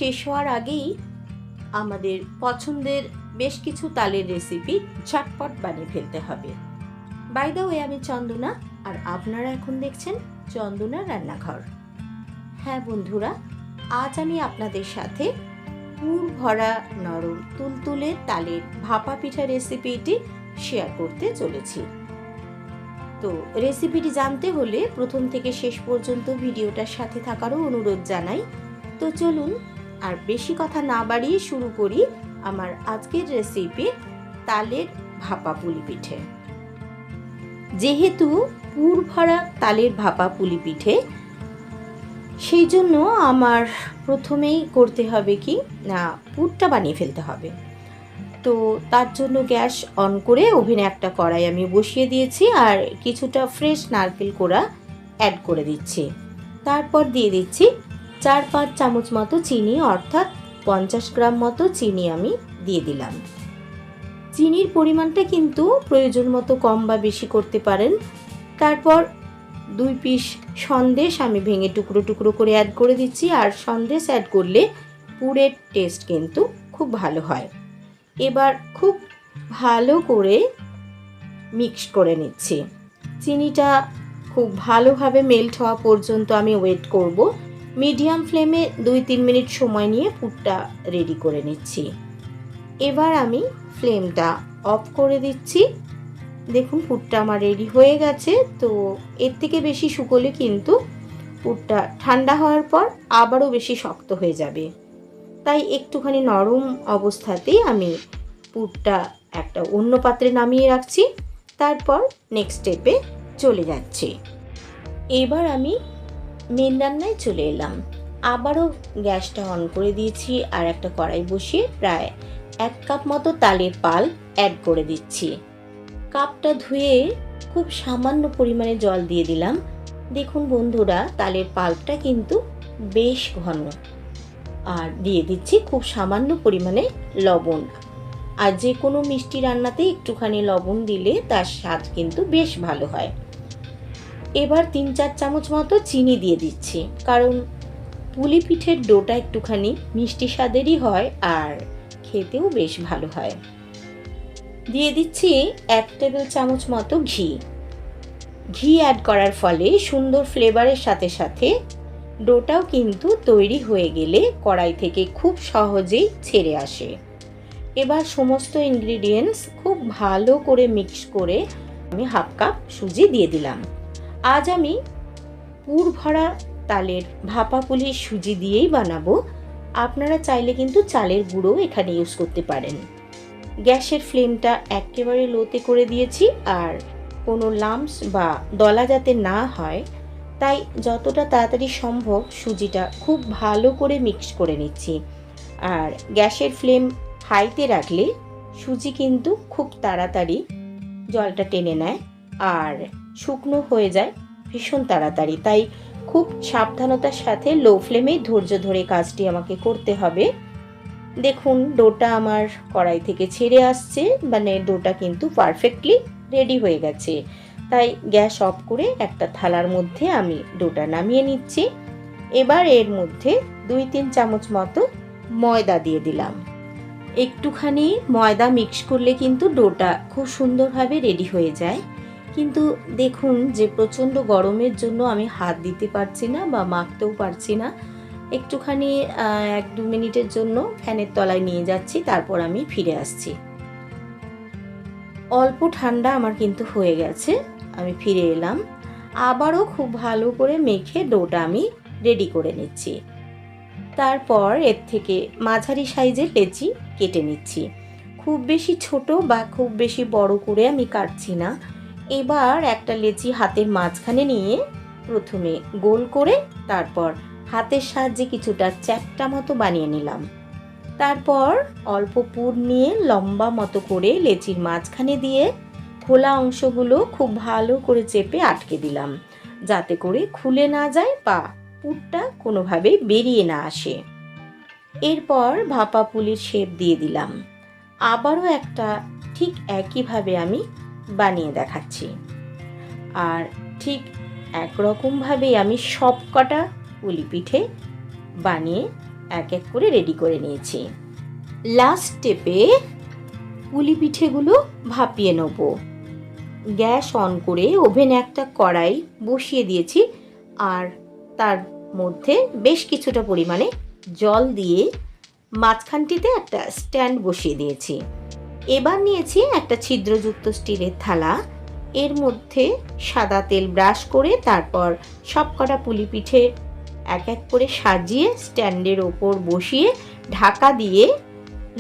শেষ হওয়ার আগেই আমাদের পছন্দের বেশ কিছু তালের রেসিপি ঝটপট বানিয়ে ফেলতে হবে। বাই দ্য ওয়ে, আমি চন্দনা, আর আপনারা এখন দেখছেন চন্দনা রান্নাঘর। হ্যাঁ বন্ধুরা, আজ আমি আপনাদের সাথে পুর ভরা নরম তুলতুলে তালের ভাপা পিঠা রেসিপিটি শেয়ার করতে চলেছি। তো রেসিপিটি জানতে হলে প্রথম থেকে শেষ পর্যন্ত ভিডিওটার সাথে থাকারও অনুরোধ জানাই। তো চলুন আর বেশি কথা না বাড়িয়ে শুরু করি আমার আজকের রেসিপি তালের ভাপা পুলি পিঠে। যেহেতু পুর ভরা তালের ভাপা পুলি পিঠে, সেই জন্য আমার প্রথমেই করতে হবে কি না, পুরটা বানিয়ে ফেলতে হবে। তো তার জন্য গ্যাস অন করে ওভেনে একটা কড়াই আমি বসিয়ে দিয়েছি আর কিছুটা ফ্রেশ নারকেল কোড়া অ্যাড করে দিচ্ছি। তারপর দিয়ে দিচ্ছি 4-5 চামচ মতো চিনি, অর্থাৎ 50 গ্রাম মতো চিনি আমি দিয়ে দিলাম। চিনির পরিমাণটা কিন্তু প্রয়োজন মতো কম বা বেশি করতে পারেন। তারপর 2 পিস সন্দেশ আমি ভেঙে টুকরো টুকরো করে অ্যাড করে দিচ্ছি। আর সন্দেশ অ্যাড করলে পুরের টেস্ট কিন্তু খুব ভালো হয়। এবার খুব ভালো করে মিক্স করে নিচ্ছি। চিনিটা খুব ভালোভাবে মেল্ট হওয়া পর্যন্ত আমি ওয়েট করব। মিডিয়াম ফ্লেমে 2-3 মিনিট সময় নিয়ে পুরটা রেডি করে নিচ্ছি। এবার আমি ফ্লেমটা অফ করে দিচ্ছি। দেখুন পুরটা আমার রেডি হয়ে গেছে। তো এর থেকে বেশি শুকোলে কিন্তু পুরটা ঠান্ডা হওয়ার পর আবারও বেশি শক্ত হয়ে যাবে। তাই একটুখানি নরম অবস্থাতেই আমি পুরটা একটা অন্য পাত্রে নামিয়ে রাখছি। তারপর নেক্সট স্টেপে চলে যাচ্ছি। এবার আমি মেন রান্নায় চলে এলাম। আবারও গ্যাসটা অন করে দিয়েছি আর একটা কড়াই বসিয়ে প্রায় 1 কাপ মতো তালের পাল অ্যাড করে দিচ্ছি। কাপটা ধুয়ে খুব সামান্য পরিমাণে জল দিয়ে দিলাম। দেখুন বন্ধুরা, তালের পাল্পটা কিন্তু বেশ ঘন। আর দিয়ে দিচ্ছি খুব সামান্য পরিমাণে লবণ। আর যে কোনো মিষ্টি রান্নাতে একটুখানি লবণ দিলে তার স্বাদ কিন্তু বেশ ভালো হয়। এবার 3-4 চামচ মতো চিনি দিয়ে দিচ্ছি, কারণ পুলি পিঠের ডোটা একটুখানি মিষ্টি স্বাদেরই হয় আর খেতেও বেশ ভালো হয়। দিয়ে দিচ্ছি 1 টেবিল চামচ মতো ঘি। ঘি অ্যাড করার ফলে সুন্দর ফ্লেভারের সাথে সাথে ডোটাও কিন্তু তৈরি হয়ে গেলে কড়াই থেকে খুব সহজেই ছেড়ে আসে। এবার সমস্ত ইনগ্রিডিয়েন্টস খুব ভালো করে মিক্স করে আমি 1/2 কাপ সুজি দিয়ে দিলাম। আজ আমি পুর ভরা তালের ভাপা পুলি সুজি দিয়েই বানাবো। আপনারা চাইলে কিন্তু চালের গুঁড়ো এখানে ইউজ করতে পারেন। গ্যাসের ফ্লেমটা একেবারে লোতে করে দিয়েছি আর কোনো লাম্পস বা দলা যাতে না হয় তাই যতটা তাড়াতাড়ি সম্ভব সুজিটা খুব ভালো করে মিক্স করে নিচ্ছি। আর গ্যাসের ফ্লেম হাইতে রাখলে সুজি কিন্তু খুব তাড়াতাড়ি জলটা টেনে নেয় আর শুকনো হয়ে যায় ভীষণ তাড়াতাড়ি। তাই খুব সাবধানতার সাথে লো ফ্লেমেই ধৈর্য ধরে কাজটি আমাকে করতে হবে। দেখুন ডোটা আমার কড়াই থেকে ছেড়ে আসছে, মানে ডোটা কিন্তু পারফেক্টলি রেডি হয়ে গেছে। তাই গ্যাস অফ করে একটা থালার মধ্যে আমি ডোটা নামিয়ে নিচ্ছি। এবার এর মধ্যে 2-3 চামচ মতো ময়দা দিয়ে দিলাম। একটুখানি ময়দা মিক্স করলে কিন্তু ডোটা খুব সুন্দরভাবে রেডি হয়ে যায়। কিন্তু দেখুন যে প্রচণ্ড গরমের জন্য আমি হাত দিতে পারছি না বা মাখতেও পারছি না। একটুখানি 1-2 মিনিটের জন্য ফ্যানের তলায় নিয়ে যাচ্ছি, তারপর আমি ফিরে আসছি। অল্প ঠান্ডা আমার কিন্তু হয়ে গেছে। আমি ফিরে এলাম। আবারও খুব ভালো করে মেখে ডোটা আমি রেডি করে নিচ্ছি। তারপর এর থেকে মাঝারি সাইজের লেচি কেটে নিচ্ছি। খুব বেশি ছোট বা খুব বেশি বড় করে আমি কাটছি না। এবার একটা লেচি হাতের মাঝখানে নিয়ে প্রথমে গোল করে তারপর হাতের সাহায্যে কিছুটা চ্যাপ্টা মতো বানিয়ে নিলাম। তারপর অল্প পুর নিয়ে লম্বা মতো করে লেচির মাঝখানে দিয়ে খোলা অংশগুলো খুব ভালো করে চেপে আটকে দিলাম, যাতে করে খুলে না যায় বা পুরটা কোনোভাবে বেরিয়ে না আসে। এরপর ভাপা পুলির শেপ দিয়ে দিলাম। আবারও একটা ঠিক একইভাবে আমি বানিয়ে দেখাচ্ছি। আর ঠিক একরকমভাবেই আমি সবকটা পুলি পিঠে বানিয়ে এক এক করে রেডি করে নিয়েছি। লাস্ট স্টেপে পুলি পিঠেগুলো ভাপিয়ে নেব। গ্যাস অন করে ওভেনে একটা কড়াই বসিয়ে দিয়েছি, আর তার মধ্যে বেশ কিছুটা পরিমাণে জল দিয়ে মাঝখানটিতে একটা স্ট্যান্ড বসিয়ে দিয়েছি। এবার নিয়েছি একটা ছিদ্রযুক্ত স্টিলের থালা, এর মধ্যে সাদা তেল ব্রাশ করে তারপর সবকটা পুলি পিঠে এক এক করে সাজিয়ে স্ট্যান্ডের ওপর বসিয়ে ঢাকা দিয়ে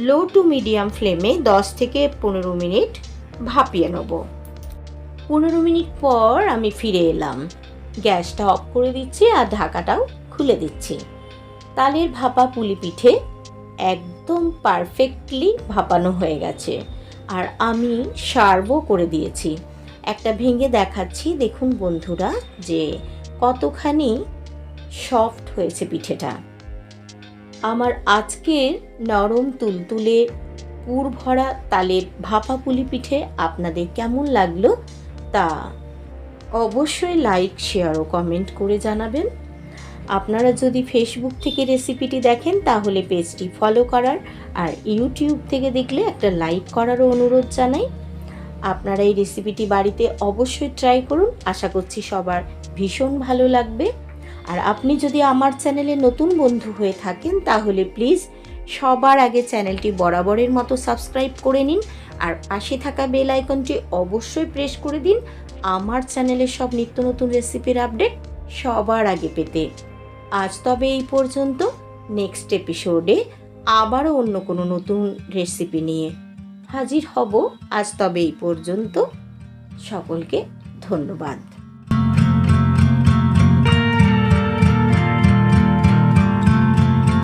লো টু মিডিয়াম ফ্লেমে 10 থেকে 15 মিনিট ভাপিয়ে নেব। 15 মিনিট পর আমি ফিরে এলাম। গ্যাসটা অফ করে দিচ্ছি আর ঢাকাটাও খুলে দিচ্ছি। তালের ভাপা পুলি পিঠে একদম পারফেক্টলি ভাপানো হয়ে গেছে, আর আমি সার্ভও করে দিয়েছি। একটা ভেঙে দেখাচ্ছি, দেখুন বন্ধুরা যে কতখানি সফট হয়েছে পিঠেটা। আমার আজকের নরম তুলতুলে পুর ভরা তালের ভাপা পুলি পিঠে আপনাদের কেমন লাগলো তা অবশ্যই লাইক, শেয়ার ও কমেন্ট করে জানাবেন। আপনারা যদি ফেসবুক থেকে রেসিপিটি দেখেন তাহলে পেজটি ফলো করার, আর ইউটিউব থেকে দেখলে একটা লাইক করারও অনুরোধ জানাই। আপনারা এই রেসিপিটি বাড়িতে অবশ্যই ট্রাই করুন, আশা করছি সবার ভীষণ ভালো লাগবে। আর আপনি যদি আমার চ্যানেলে নতুন বন্ধু হয়ে থাকেন তাহলে প্লিজ সবার আগে চ্যানেলটি বরাবরের মতো সাবস্ক্রাইব করে নিন, আর পাশে থাকা বেল আইকনটি অবশ্যই প্রেস করে দিন আমার চ্যানেলের সব নিত্য নতুন রেসিপির আপডেট সবার আগে পেতে। আজ তবে এই পর্যন্ত। নেক্সট এপিসোডে আবারও অন্য কোনো নতুন রেসিপি নিয়ে হাজির হব। আজ তবে এই পর্যন্ত। সকলকে ধন্যবাদ।